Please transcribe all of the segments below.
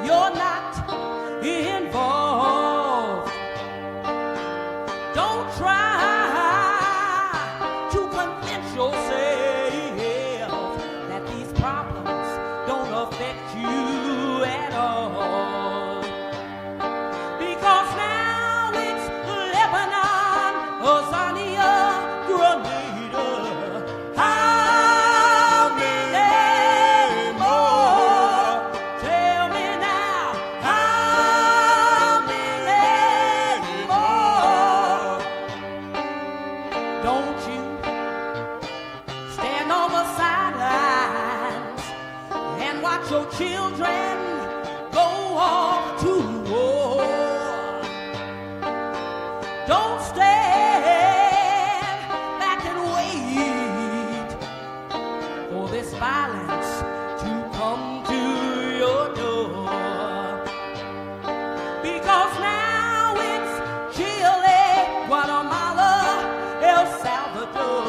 you're not involved. Don't try to convince yourself that these problems don't affect you at all. Because now it's Lebanon, Azania, Grenada. How many more? Tell me now, how many more? Don't you stand on the sidelines and watch your children go off to war. Don't stand back and wait for this violence to come to your door. Because now it's Chile, Guatemala, El Salvador.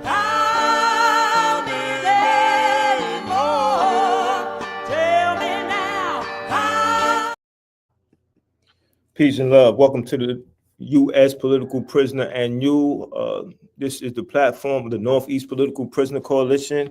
How many more? Tell me now. How Peace and love. Welcome to the U.S. Political Prisoner and You. This is the platform of the Northeast Political Prisoner Coalition.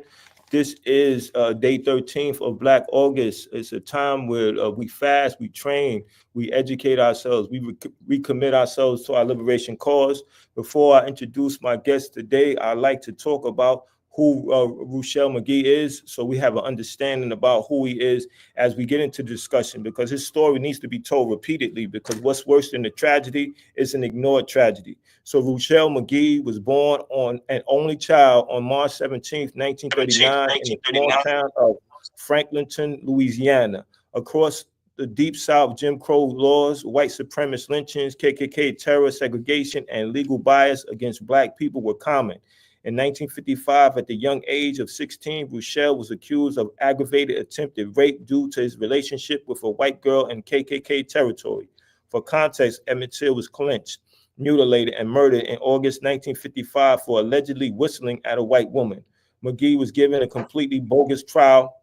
This is day 13th of Black August. It's a time where we fast, we train, we educate ourselves, we recommit ourselves to our liberation cause. Before I introduce my guest today, I'd like to talk about who Ruchell Magee is, so we have an understanding about who he is as we get into the discussion, because his story needs to be told repeatedly, because what's worse than a tragedy is an ignored tragedy. So Ruchell Magee was born on an only child on March 17th, 1939 in the small town of Franklinton, Louisiana. Across the Deep South, Jim Crow laws, white supremacist lynchings, KKK terror, segregation, and legal bias against Black people were common. In 1955, at the young age of 16, Ruchell was accused of aggravated attempted rape due to his relationship with a white girl in KKK territory. For context, Emmett Till was lynched, mutilated, and murdered in August 1955 for allegedly whistling at a white woman. Magee was given a completely bogus trial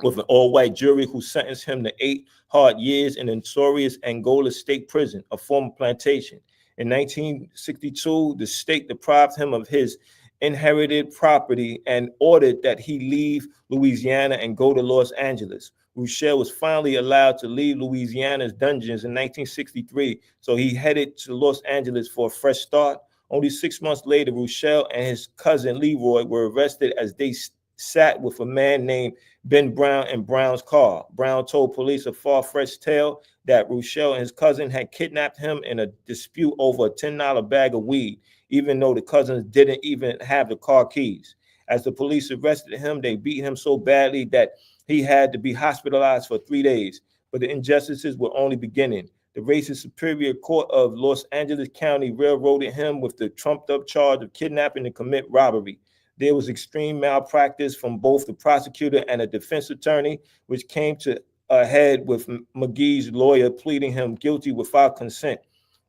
with an all-white jury who sentenced him to 8 hard years in the notorious Angola State Prison, a former plantation. In 1962, the state deprived him of his inherited property and ordered that he leave Louisiana and go to Los Angeles. Ruchell was finally allowed to leave Louisiana's dungeons in 1963, so he headed to Los Angeles for a fresh start. Only 6 months later, Ruchell and his cousin Leroy were arrested as they sat with a man named Ben Brown in Brown's car. Brown told police a far-fetched tale that Ruchell and his cousin had kidnapped him in a dispute over a $10 bag of weed, even though the cousins didn't even have the car keys. As the police arrested him, they beat him so badly that he had to be hospitalized for 3 days. But the injustices were only beginning. The racist Superior Court of Los Angeles County railroaded him with the trumped-up charge of kidnapping to commit robbery. There was extreme malpractice from both the prosecutor and a defense attorney, which came to a head with Magee's lawyer pleading him guilty without consent.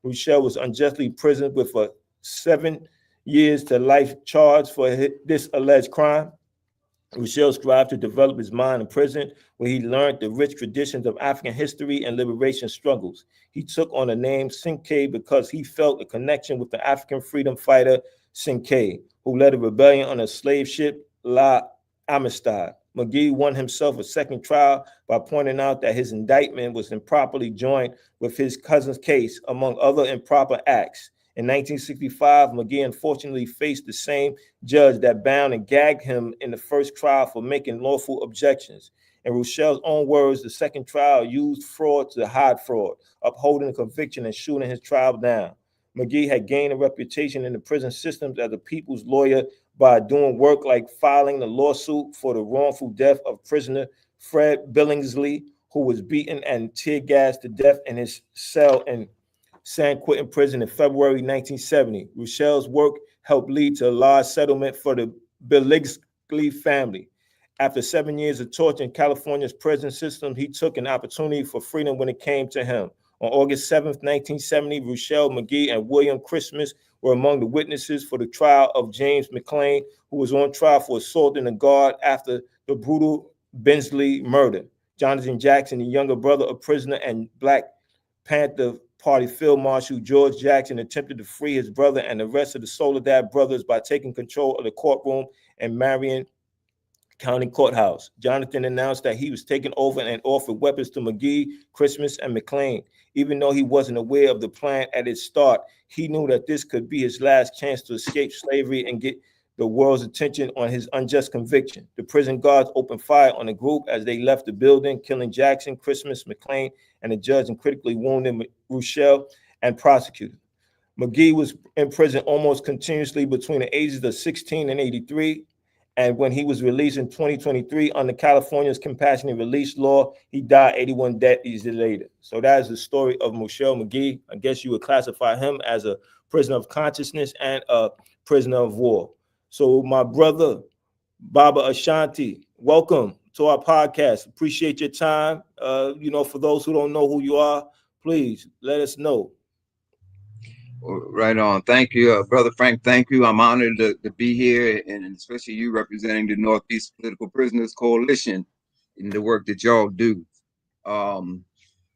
Ruchell was unjustly imprisoned with a 7 years to life charge for this alleged crime. Ruchell strived to develop his mind in prison, where he learned the rich traditions of African history and liberation struggles. He took on the name Sankey because he felt a connection with the African freedom fighter Sankey, who led a rebellion on a slave ship, La Amistad. Magee won himself a second trial by pointing out that his indictment was improperly joined with his cousin's case, among other improper acts. In 1965, Magee unfortunately faced the same judge that bound and gagged him in the first trial for making lawful objections. In Ruchell's own words, the second trial used fraud to hide fraud, upholding the conviction and shooting his trial down. Magee had gained a reputation in the prison systems as a people's lawyer by doing work like filing the lawsuit for the wrongful death of prisoner Fred Billingsley, who was beaten and tear gassed to death in his cell in San Quentin prison in February 1970. Ruchell's work helped lead to a large settlement for the Billingsley family. After 7 years of torture in California's prison system, he took an opportunity for freedom when it came to him. On August 7th, 1970, Ruchell Magee and William Christmas were among the witnesses for the trial of James McClain, who was on trial for assaulting a guard after the brutal Bensley murder. Jonathan Jackson, the younger brother of prisoner and Black Panther Party Field Marshal George Jackson, attempted to free his brother and the rest of the Soledad brothers by taking control of the courtroom in Marion County Courthouse. Jonathan announced that he was taking over and offered weapons to McGee, Christmas, and McLean. Even though he wasn't aware of the plan at its start, he knew that this could be his last chance to escape slavery and get the world's attention on his unjust conviction. The prison guards opened fire on the group as they left the building, killing Jackson, Christmas, McLean, and the judge, and critically wounding Ruchell and prosecutor. McGee was in prison almost continuously between the ages of 16 and 83. And when he was released in 2023 under California's compassionate release law, he died 81 days later. So that is the story of Ruchell Magee. I guess you would classify him as a prisoner of consciousness and a prisoner of war. So my brother, Baba Ashanti, welcome to our podcast. Appreciate your time. For those who don't know who you are, please let us know. Right on. Thank you, Brother Frank. Thank you. I'm honored to be here, and especially you representing the Northeast Political Prisoners Coalition in the work that y'all do. My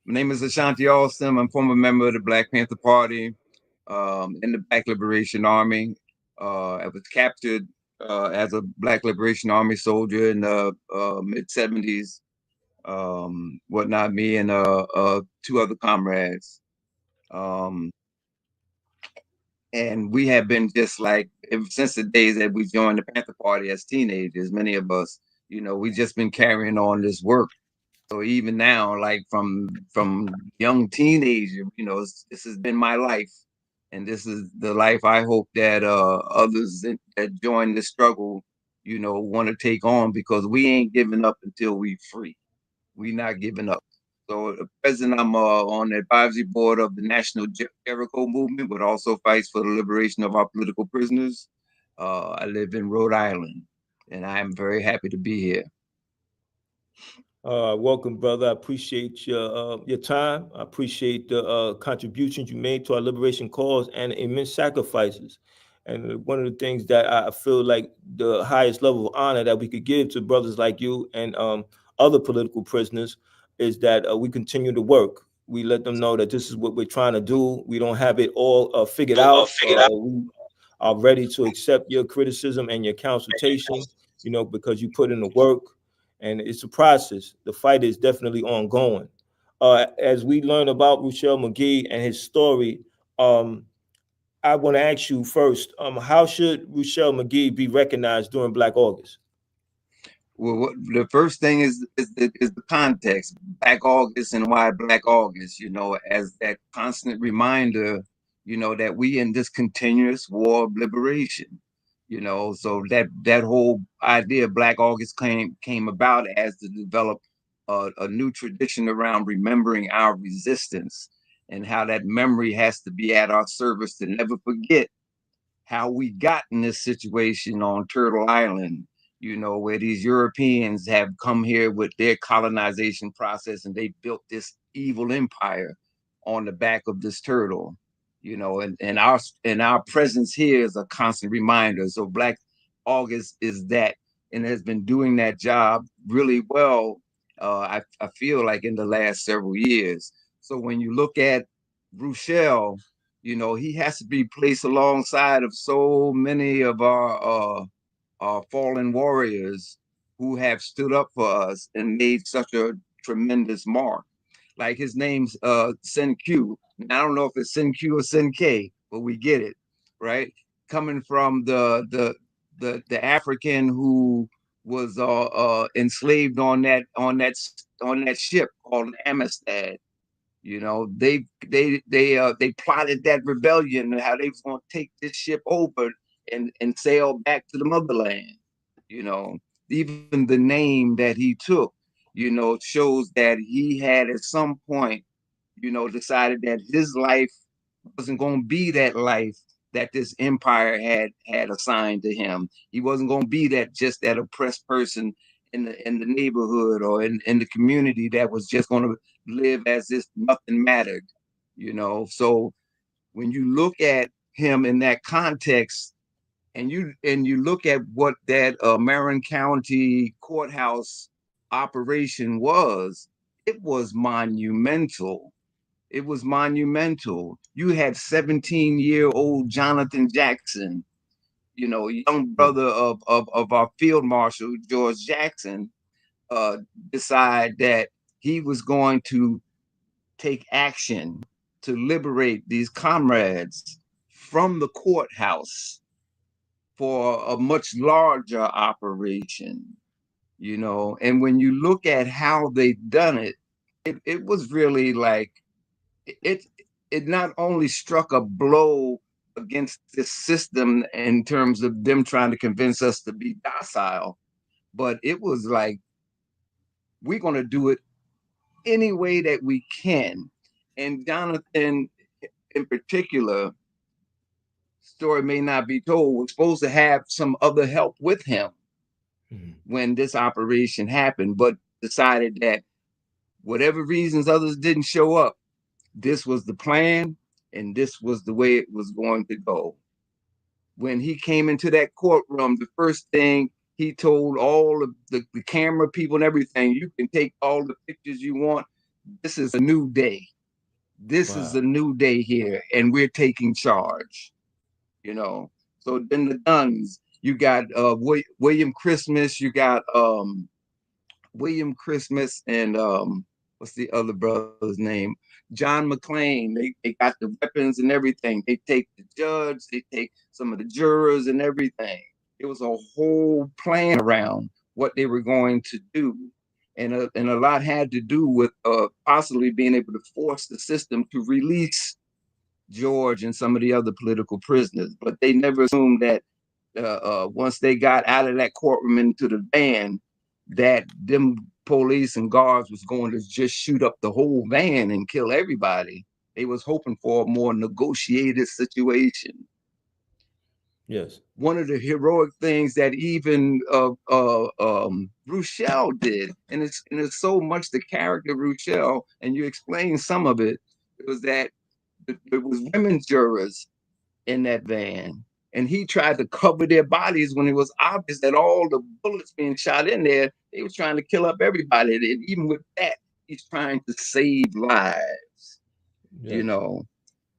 name is Ashanti Alston. I'm a former member of the Black Panther Party in the Black Liberation Army. I was captured as a Black Liberation Army soldier in the mid-70s. Whatnot, me and two other comrades. And we have been just like, ever since the days that we joined the Panther Party as teenagers, many of us, we just been carrying on this work. So even now, like from young teenager, this has been my life. And this is the life I hope that others that join the struggle, want to take on, because we ain't giving up until we free. We not giving up. So at present, I'm on the advisory board of the National Jericho Movement, but also fights for the liberation of our political prisoners. I live in Rhode Island, and I am very happy to be here. Welcome, brother. I appreciate your time. I appreciate the contributions you made to our liberation cause and immense sacrifices. And one of the things that I feel like the highest level of honor that we could give to brothers like you and other political prisoners is that we continue to work. We let them know that this is what we're trying to do. We don't have it all figured out. We are ready to accept your criticism and your consultation, because you put in the work, and it's a process. The fight is definitely ongoing. As we learn about Ruchell Magee and his story, I want to ask you first, how should Ruchell Magee be recognized during Black August? Well, the first thing is the context. Black August, and why Black August, as that constant reminder, that we in this continuous war of liberation, so that whole idea of Black August came about as to develop a new tradition around remembering our resistance, and how that memory has to be at our service to never forget how we got in this situation on Turtle Island, where these Europeans have come here with their colonization process, and they built this evil empire on the back of this turtle, and our presence here is a constant reminder. So Black August is that, and has been doing that job really well. I feel like in the last several years. So when you look at Ruchell, he has to be placed alongside of so many of our fallen warriors who have stood up for us and made such a tremendous mark. Like his name's Senku. I don't know if it's Senku or Senke, but we get it, right? Coming from the African who was enslaved on that ship called Amistad. They plotted that rebellion and how they was going to take this ship over and sail back to the motherland. Even the name that he took, shows that he had at some point, decided that his life wasn't going to be that life that this empire had assigned to him. He wasn't going to be that oppressed person in the neighborhood or in the community that was just going to live as if nothing mattered. So when you look at him in that context, and you look at what that Marion County courthouse operation was, it was monumental. It was monumental. You had 17-year-old Jonathan Jackson, young Yeah. brother of our Field Marshal, George Jackson, uh, decide that he was going to take action to liberate these comrades from the courthouse for a much larger operation, And when you look at how they done it, it was really like it it not only struck a blow against this system in terms of them trying to convince us to be docile, but it was like, we're going to do it any way that we can. And Jonathan, in particular, story may not be told, was supposed to have some other help with him when this operation happened, but decided that whatever reasons others didn't show up, this was the plan and this was the way it was going to go. When he came into that courtroom, the first thing he told all of the camera people and everything, you can take all the pictures you want. This is a new day. This is Wow. a new day here, and we're taking charge. So then the guns, you got William Christmas, you got William Christmas and what's the other brother's name? John McClane. They got the weapons and everything. They take the judge, they take some of the jurors and everything. It was a whole plan around what they were going to do. And a lot had to do with possibly being able to force the system to release George and some of the other political prisoners. But they never assumed that once they got out of that courtroom into the van, that them police and guards was going to just shoot up the whole van and kill everybody. They was hoping for a more negotiated situation. Yes. One of the heroic things that even Ruchell did, and it's so much the character of Ruchell, and you explain some of it, it was that it was women jurors in that van. And he tried to cover their bodies when it was obvious that all the bullets being shot in there, they were trying to kill up everybody. And even with that, he's trying to save lives. Yes.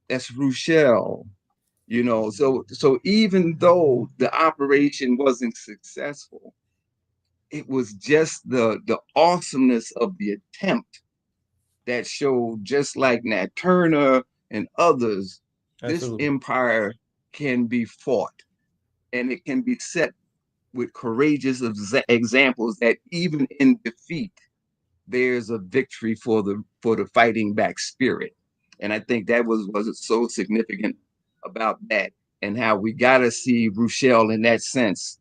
That's Ruchell. So even though the operation wasn't successful, it was just the awesomeness of the attempt that showed, just like Nat Turner and others, this Absolutely. empire can be fought, and it can be set with courageous examples that even in defeat, there's a victory for the fighting back spirit. And I think that was so significant about that, and how we got to see Ruchell in that sense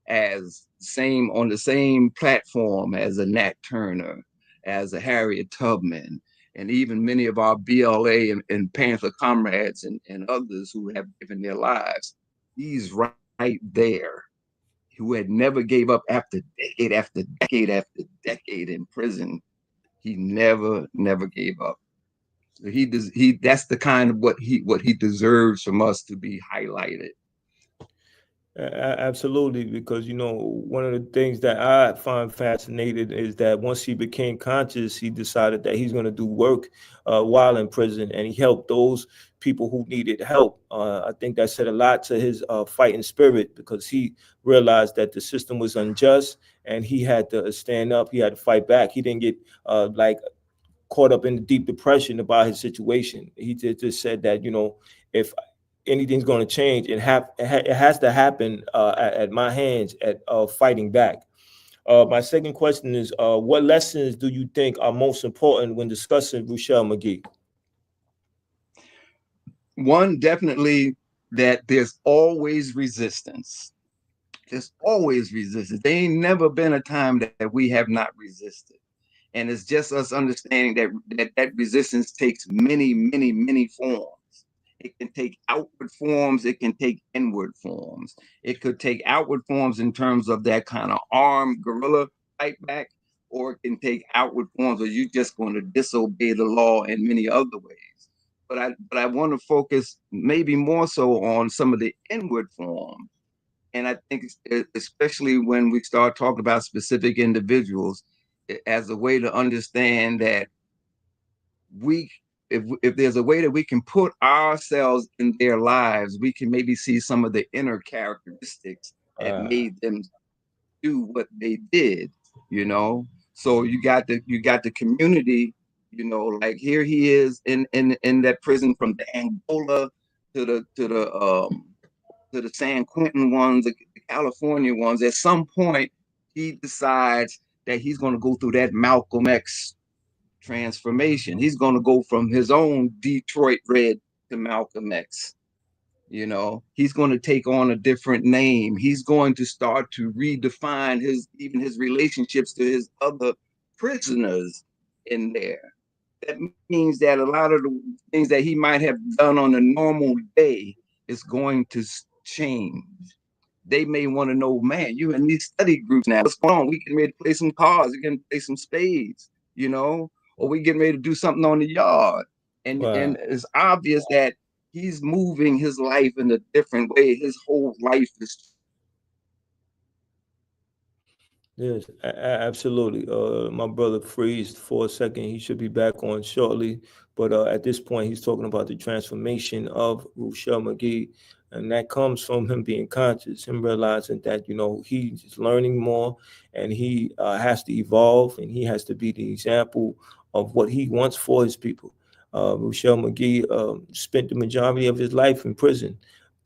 as on the same platform as a Nat Turner, as a Harriet Tubman, and even many of our BLA and Panther comrades and others who have given their lives. He's right there, who had never gave up after decade after decade after decade in prison. He never gave up. So that's the kind of what he deserves from us to be highlighted. Absolutely, because one of the things that I find fascinating is that once he became conscious, he decided that he's going to do work while in prison, and he helped those people who needed help. I think that said a lot to his fighting spirit, because he realized that the system was unjust, and he had to stand up. He had to fight back. He didn't get like caught up in the deep depression about his situation. He just said that if anything's going to change, it has to happen at my hands at fighting back. My second question is, what lessons do you think are most important when discussing Ruchell McGee? One, definitely that there's always resistance. There's always resistance. There ain't never been a time that we have not resisted. And it's just us understanding that resistance takes many, many, many forms. It can take outward forms. It can take inward forms. It could take outward forms in terms of that kind of armed guerrilla fight back, or it can take outward forms where you're just going to disobey the law in many other ways. But I want to focus maybe more so on some of the inward forms. And I think especially when we start talking about specific individuals, as a way to understand that we, if there's a way that we can put ourselves in their lives, we can maybe see some of the inner characteristics that made them do what they did, you know. So you got the community, you know, like here he is in that prison, from the Angola to the San Quentin ones, the California ones. At some point, he decides that he's going to go through that Malcolm X transformation. He's going to go from his own Detroit Red to Malcolm X. You know, he's going to take on a different name. He's going to start to redefine even his relationships to his other prisoners in there. That means that a lot of the things that he might have done on a normal day is going to change. They may want to know, man, you in these study groups now. What's going on? We getting ready to play some cards. We can play some spades, you know, or we getting ready to do something on the yard. And it's obvious that he's moving his life in a different way. His whole life is. Yes, absolutely. My brother freezed for a second. He should be back on shortly. But at this point, he's talking about the transformation of Ruchell McGee. And that comes from him being conscious, him realizing that, you know, he's learning more and he has to evolve and he has to be the example of what he wants for his people. Ruchell McGee spent the majority of his life in prison.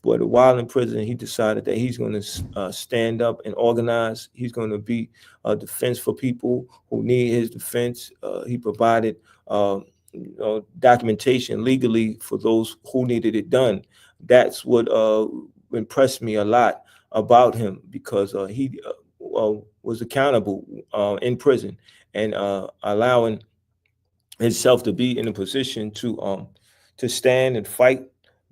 But while in prison, he decided that he's going to stand up and organize. He's going to be a defense for people who need his defense. He provided documentation legally for those who needed it done. That's what impressed me a lot about him, because he was accountable in prison and allowing himself to be in a position to stand and fight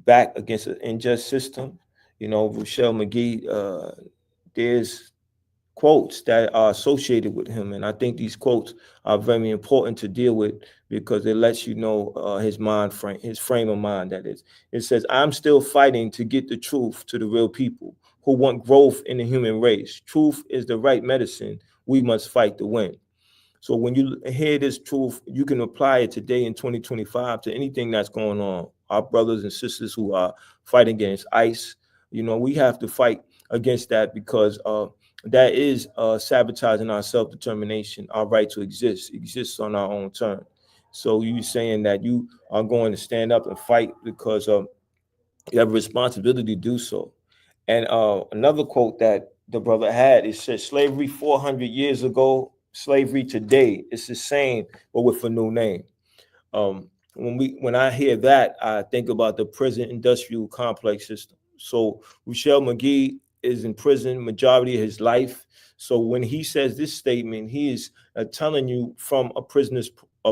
back against an unjust system. You know, Ruchell McGee, there's quotes that are associated with him, and I think these quotes are very important to deal with because it lets you know his frame of mind. That is, it says, "I'm still fighting to get the truth to the real people who want growth in the human race. Truth is the right medicine. We must fight to win." So when you hear this truth, you can apply it today in 2025 to anything that's going on. Our brothers and sisters who are fighting against ICE, you know, we have to fight against that because that is sabotaging our self-determination, our right to exist on our own terms. So you saying that you are going to stand up and fight because you have a responsibility to do so. And another quote that the brother had, it said, "Slavery 400 years ago, slavery today, it's the same, but with a new name." When I hear that, I think about the prison industrial complex system. So Ruchell McGee is in prison majority of his life. So when he says this statement, he is telling you from a prisoner's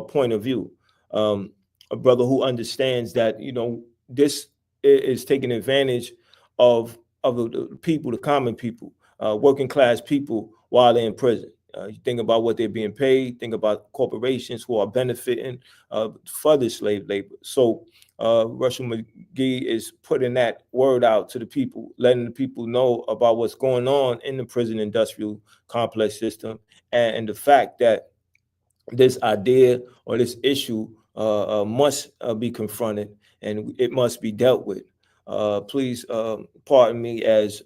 point of view, a brother who understands that, you know, this is taking advantage of the people, the common people, working class people while they're in prison. You think about what they're being paid, think about corporations who are benefiting for the slave labor. So Ruchell McGee is putting that word out to the people, letting the people know about what's going on in the prison industrial complex system, and the fact that this idea or this issue must be confronted and it must be dealt with. Please pardon me as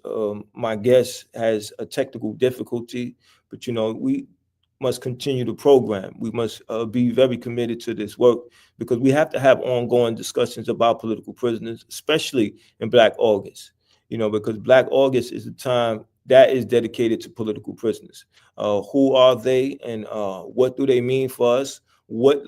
my guest has a technical difficulty, but you know, we must continue the program. We must be very committed to this work because we have to have ongoing discussions about political prisoners, especially in Black August, you know, because Black August is a time that is dedicated to political prisoners. Who are they and what do they mean for us? What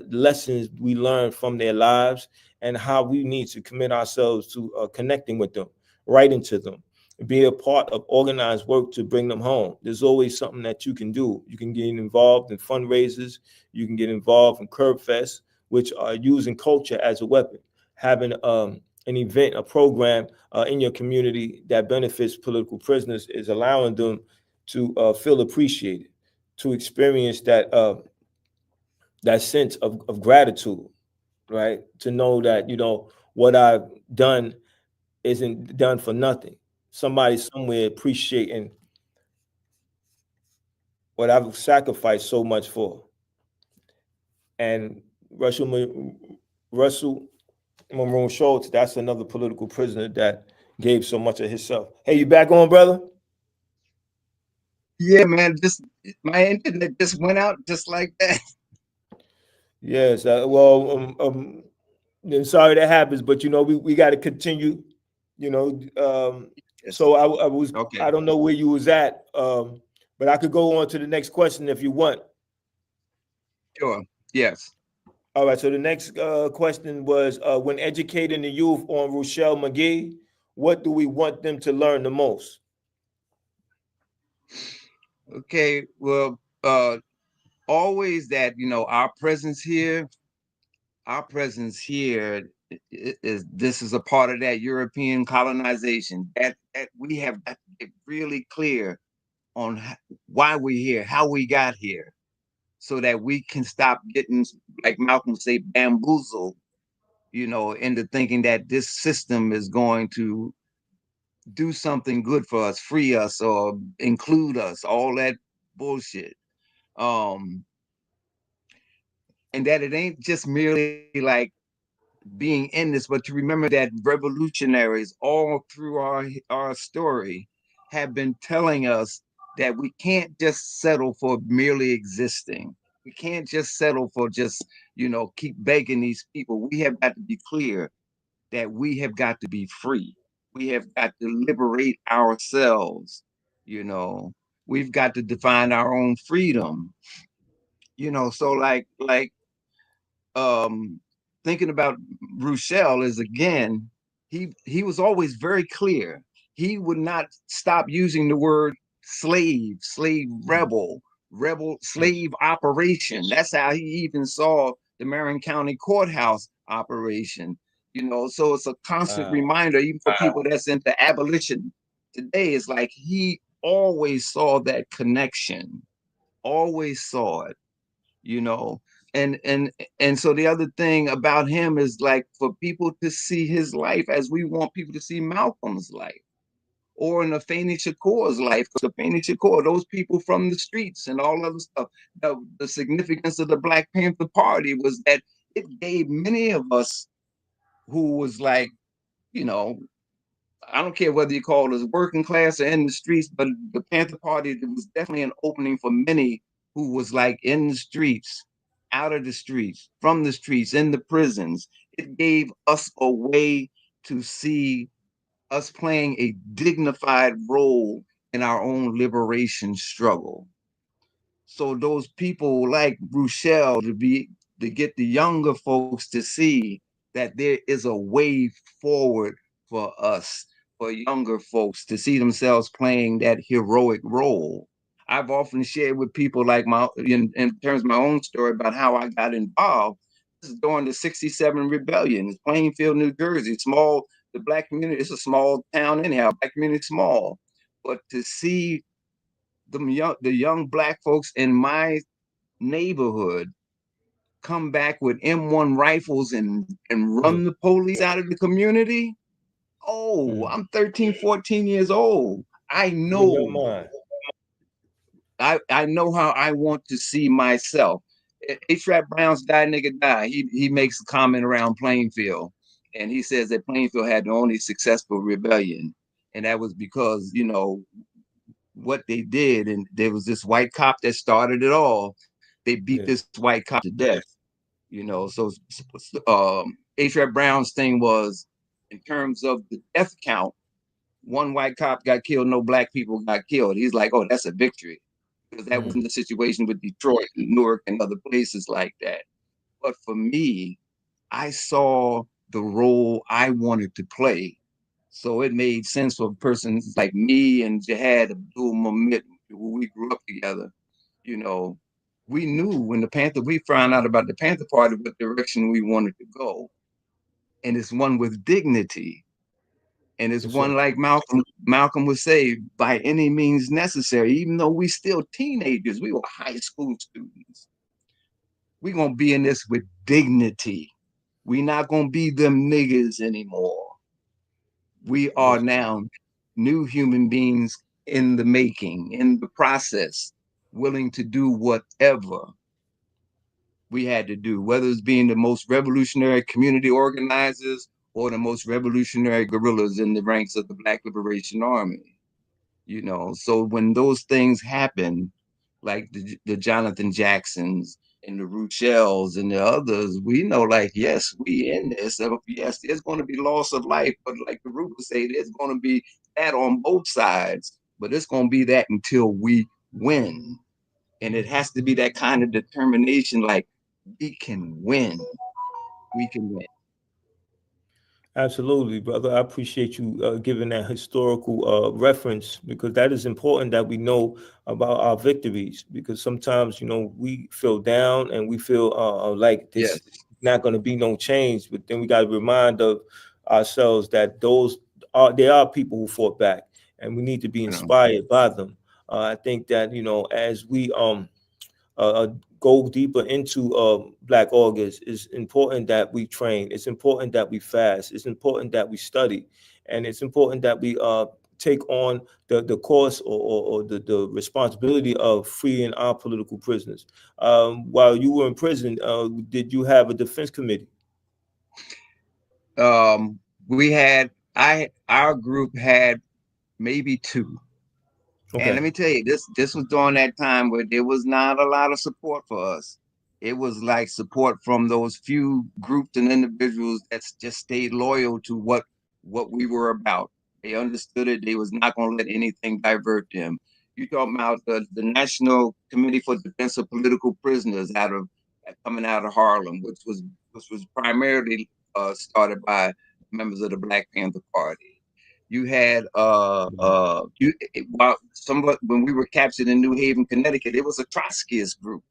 lessons we learn from their lives and how we need to commit ourselves to connecting with them, writing to them, be a part of organized work to bring them home. There's always something that you can do. You can get involved in fundraisers. You can get involved in Curb Fest, which are using culture as a weapon. Having an event, a program in your community that benefits political prisoners is allowing them to feel appreciated, to experience that sense of gratitude, right? To know that, you know, what I've done isn't done for nothing. Somebody somewhere appreciating what I've sacrificed so much for. And Russell Maroon Schultz, that's another political prisoner that gave so much of himself. Hey, you back on, brother? Yeah, man, just my internet just went out just like that. Yes. I'm sorry that happens, but we got to continue. You know, Yes. so I was Okay. I don't know where you was at, but I could go on to the next question if you want. Sure. Yes. All right. So the next question was, when educating the youth on Ruchell McGee, what do we want them to learn the most? Okay. Well, always that, our presence here is this is a part of that European colonization that we have got to get really clear on why we're here, how we got here, so that we can stop getting, like Malcolm say, bamboozled, into thinking that this system is going to do something good for us, free us, or include us, all that bullshit. Um, and that it ain't just merely like being in this, but to remember that revolutionaries all through our story have been telling us that we can't just settle for merely existing. We can't just settle for just, keep begging these people. We have got to be clear that we have got to be free. We have got to liberate ourselves, you know. We've got to define our own freedom, so um thinking about Ruchell is, again, he was always very clear. He would not stop using the word slave, rebel, slave operation. That's how he even saw the Marion County Courthouse operation. So it's a constant Wow. reminder, even for people that's into abolition today. It's like he always saw that connection, always saw it you know and and and so the other thing about him is, like, for people to see his life as we want people to see Malcolm's life, or in Afeni Shakur's life. Because Afeni Shakur, those people from the streets and all other stuff, the significance of the Black Panther Party was that it gave many of us who was like, you know I don't care whether you call us working class or in the streets, but the Panther Party was definitely an opening for many who was like in the streets, out of the streets, from the streets, in the prisons. It gave us a way to see us playing a dignified role in our own liberation struggle. So those people like Ruchell, to get the younger folks to see that there is a way forward for us, for younger folks to see themselves playing that heroic role. I've often shared with people, like, in terms of my own story, about how I got involved. This is during the '67 rebellion. It's Plainfield, New Jersey. Small, the Black community, it's a small town anyhow. Black community small, but to see the young Black folks in my neighborhood come back with M1 rifles and run the police out of the community. Oh, I'm 13, 14 years old. I In your know mind. I know how I want to see myself. A-Trap Brown's Die Nigga Die. He makes a comment around Plainfield, and he says that Plainfield had the only successful rebellion, and that was because, what they did, and there was this white cop that started it all. They beat Yeah. this white cop to death. So A-Trap Brown's thing was, in terms of the death count, one white cop got killed, no Black people got killed. He's like, oh, that's a victory, because that wasn't the situation with Detroit and Newark and other places like that. But for me, I saw the role I wanted to play. So it made sense for persons like me and Jihad Abdul Mamit, who we grew up together. You know, we knew when we found out about the Panther Party, what direction we wanted to go. And it's one with dignity. And it's Yes, sir. one, like Malcolm would say, by any means necessary. Even though we still teenagers, we were high school students. We're gonna be in this with dignity. We're not gonna be them niggas anymore. We are Yes. now new human beings in the making, in the process. willing to do whatever we had to do, whether it's being the most revolutionary community organizers or the most revolutionary guerrillas in the ranks of the Black Liberation Army. So when those things happen, like the Jonathan Jacksons and the Ruchells and the others, we know, like, yes, we in this. So yes, there's going to be loss of life, but like the Rupa say, there's going to be that on both sides, but it's going to be that until we win. And it has to be that kind of determination, like, we can win. We can win. Absolutely, brother. I appreciate you giving that historical reference, because that is important that we know about our victories, because sometimes, we feel down and we feel like this Yes. is not going to be no change. But then we got to remind of ourselves that there are people who fought back, and we need to be inspired by them. I think that, as we go deeper into Black August, it's important that we train. It's important that we fast. It's important that we study, and it's important that we take on the course or the responsibility of freeing our political prisoners. While you were in prison, did you have a defense committee? We had our group had maybe two. And let Okay. me tell you, this was during that time where there was not a lot of support for us. It was like support from those few groups and individuals that just stayed loyal to what we were about. They understood it. They was not going to let anything divert them. You talking about the National Committee for Defense of Political Prisoners coming out of Harlem, which was primarily started by members of the Black Panther Party. You had when we were captured in New Haven, Connecticut, it was a Trotskyist group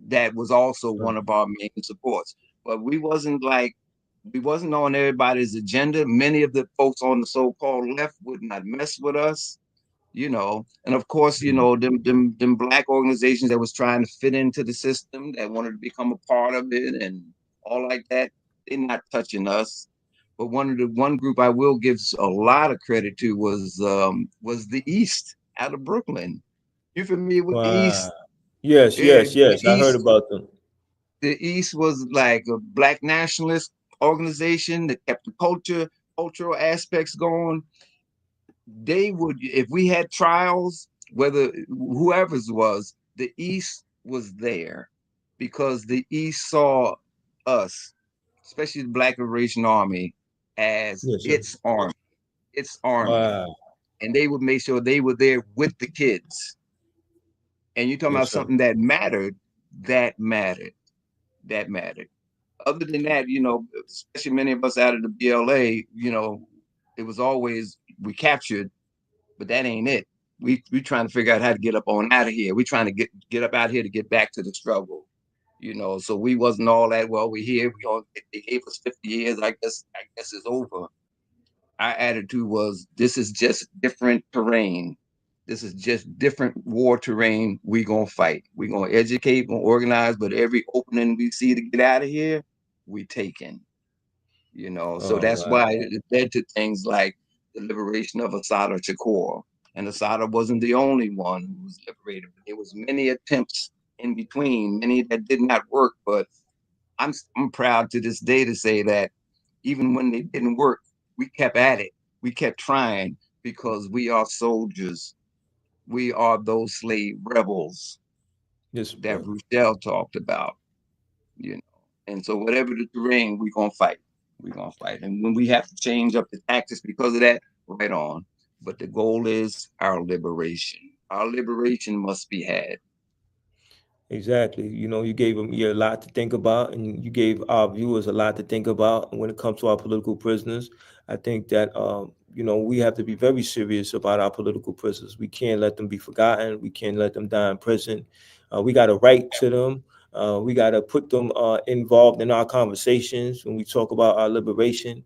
that was also one of our main supports. But we wasn't on everybody's agenda. Many of the folks on the so-called left would not mess with us, And of course, them Black organizations that was trying to fit into the system, that wanted to become a part of it and all like that, they're not touching us. But one group I will give a lot of credit to was the East out of Brooklyn. You familiar with the Wow. East? Yes, Yeah, yes, the yes. I heard East. about them. The East was like a Black nationalist organization that kept the cultural aspects going. They would, if we had trials, whether whoever's was, the East was there because the East saw us, especially the Black Liberation Army, as Yes, sir. its army, Wow. and they would make sure they were there with the kids. And you're talking Yes, about sir. something that mattered, that mattered, that mattered. Other than that, especially many of us out of the BLA, it was always we captured, but that ain't it. We trying to figure out how to get up on out of here. We trying to get up out here to get back to the struggle. So we wasn't all that, well, we here, they gave us 50 years, I guess it's over. Our attitude was, this is just different terrain. This is just different war terrain. We gonna fight. We gonna educate, gonna organize, but every opening we see to get out of here, we taking. So Oh, that's wow. why it led to things like the liberation of Assata Shakur. And Assata wasn't the only one who was liberated. There was many attempts in between, many that did not work. But I'm proud to this day to say that even when they didn't work, we kept at it. We kept trying because we are soldiers. We are those slave rebels Yes, that brother. Rousseau talked about, you know. And so whatever the terrain, we're gonna fight. We're gonna fight. And when we have to change up the tactics because of that, right on. But the goal is our liberation. Our liberation must be had. Exactly. You gave me a lot to think about, and you gave our viewers a lot to think about when it comes to our political prisoners. I think that, we have to be very serious about our political prisoners. We can't let them be forgotten. We can't let them die in prison. We got to write to them. We got to put them involved in our conversations when we talk about our liberation.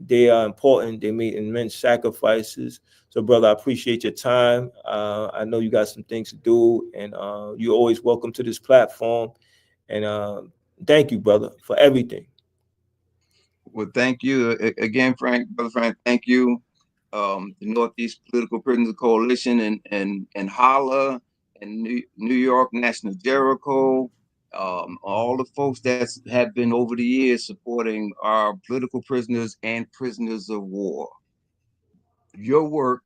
They are important. They made immense sacrifices. So, brother, I appreciate your time. I know you got some things to do, and you're always welcome to this platform. And thank you, brother, for everything. Well, thank you again, Frank, Brother Frank. Thank you. The Northeast Political Prisoners Coalition and HOLLA and New York National Jericho, all the folks that have been over the years supporting our political prisoners and prisoners of war. Your work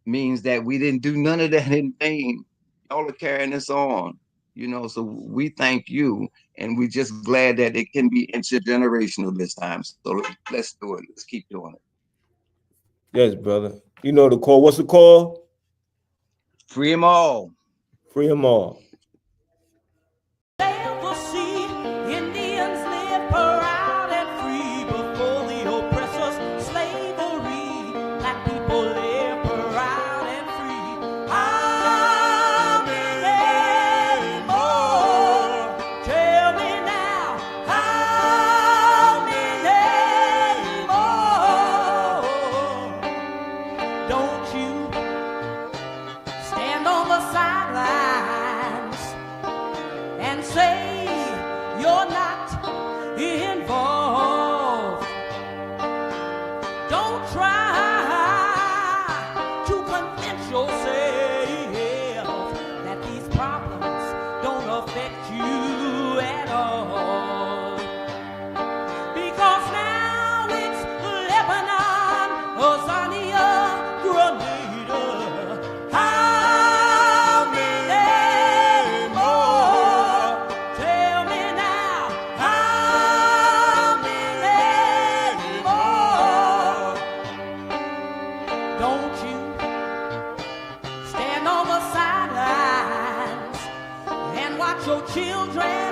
means that we didn't do none of that in vain. Y'all are carrying this on, you know, so we thank you, and we're just glad that it can be intergenerational this time. So let's do it. Let's keep doing it. Yes, brother. You know the call. What's the call? Free them all. Free them all. Never see Indians live proud and free before the oppressor's slavery. Black people live proud and free. How many more? Tell me now. How many more? Don't you stand on the sidelines and say you're not involved. Don't try to convince yourself that these problems don't affect you at all. Because now it's Lebanon, Azania, Grenada. How many more? Tell me now. How many more? Don't you stand on the sidelines and watch your children